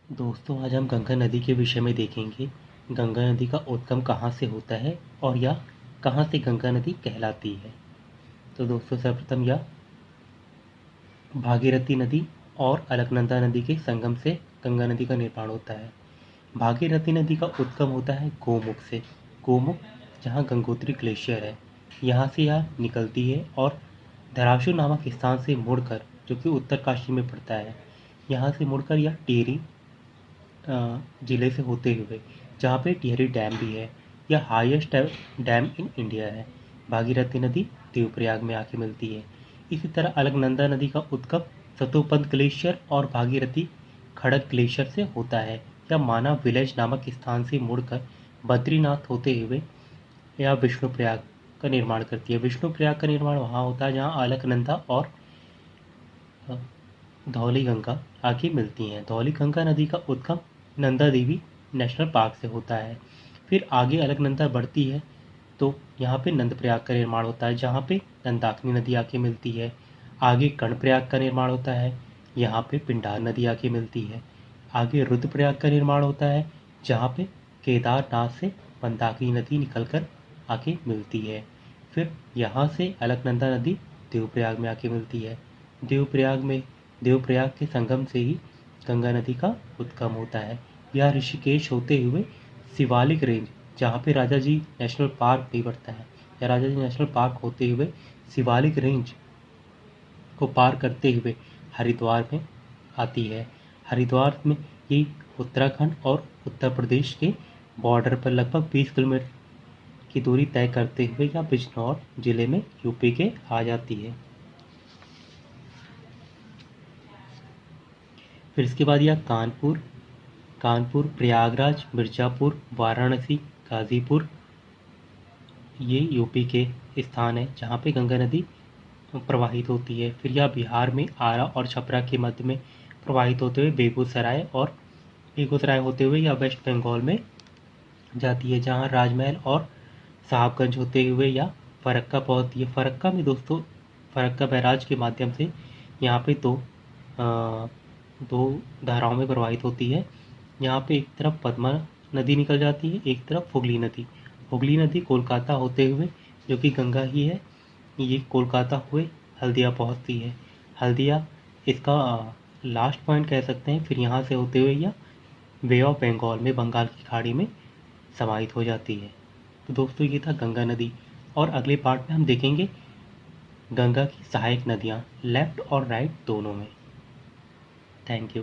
दोस्तों आज हम गंगा नदी के विषय में देखेंगे। गंगा नदी का उद्गम कहाँ से होता है और यह कहाँ से गंगा नदी कहलाती है। तो दोस्तों सर्वप्रथम यह भागीरथी नदी और अलकनंदा नदी के संगम से गंगा नदी का निर्माण होता है। भागीरथी नदी का उद्गम होता है गोमुख से। गोमुख जहाँ गंगोत्री ग्लेशियर है, यहाँ से यह निकलती है और धराशु नामक स्थान से मुड़कर, जो कि उत्तरकाशी में पड़ता है, यहाँ से मुड़कर यह टिहरी ज़िले से होते हुए, जहाँ पे टिहरी डैम भी है, यह हाईएस्ट डैम इन इंडिया है। भागीरथी नदी देवप्रयाग में आके मिलती है। इसी तरह अलकनंदा नदी का उद्गम सतोपंथ ग्लेशियर और भागीरथी खड़क ग्लेशियर से होता है। यह माना विलेज नामक स्थान से मुड़कर बद्रीनाथ होते हुए यह विष्णुप्रयाग का निर्माण करती है। विष्णुप्रयाग का निर्माण वहाँ होता है जहाँ अलकनंदा और धौली गंगा आके मिलती हैं। धौली गंगा नदी का उद्गम नंदा देवी नेशनल पार्क से होता है। फिर आगे अलकनंदा बढ़ती है तो यहाँ पे नंदप्रयाग का निर्माण होता है, जहाँ पे नंदाकिनी नदी आके मिलती है। आगे कर्णप्रयाग का निर्माण होता है, यहाँ पे पिंडार नदी आके मिलती है। आगे रुद्रप्रयाग का निर्माण होता है, जहाँ पे केदारनाथ से मंदाकिनी नदी निकलकर आके मिलती है। फिर यहाँ से अलकनंदा नदी देवप्रयाग में आके मिलती है। देवप्रयाग के संगम से ही गंगा नदी का उद्गम होता है। यह ऋषिकेश होते हुए शिवालिक रेंज, जहाँ पे राजा जी नेशनल पार्क भी पड़ता है, या राजा जी नेशनल पार्क होते हुए शिवालिक रेंज को पार करते हुए हरिद्वार में आती है। हरिद्वार में ये उत्तराखंड और उत्तर प्रदेश के बॉर्डर पर लगभग 20 किलोमीटर की दूरी तय करते हुए यह बिजनौर जिले में यूपी के आ जाती है। फिर इसके बाद यह कानपुर, प्रयागराज, मिर्ज़ापुर, वाराणसी, गाज़ीपुर, ये यूपी के स्थान हैं जहाँ पे गंगा नदी प्रवाहित होती है। फिर यह बिहार में आरा और छपरा के मध्य में प्रवाहित होते हुए बेगूसराय होते हुए यह वेस्ट बंगाल में जाती है, जहाँ राजमहल और साहबगंज होते हुए यह फरक्का पहुँचती है। फरक्का में दोस्तों, फरक्का बैराज के माध्यम से यहाँ पे दो धाराओं में प्रवाहित होती है। यहाँ पे एक तरफ पद्मा नदी निकल जाती है, एक तरफ हुगली नदी कोलकाता होते हुए, जो कि गंगा ही है, ये कोलकाता हुए हल्दिया पहुँचती है। हल्दिया इसका लास्ट पॉइंट कह सकते हैं। फिर यहाँ से होते हुए यह बे ऑफ बंगाल में, बंगाल की खाड़ी में समाहित हो जाती है। तो दोस्तों ये था गंगा नदी, और अगले पार्ट में हम देखेंगे गंगा की सहायक नदियाँ लेफ्ट और राइट दोनों में। Thank you.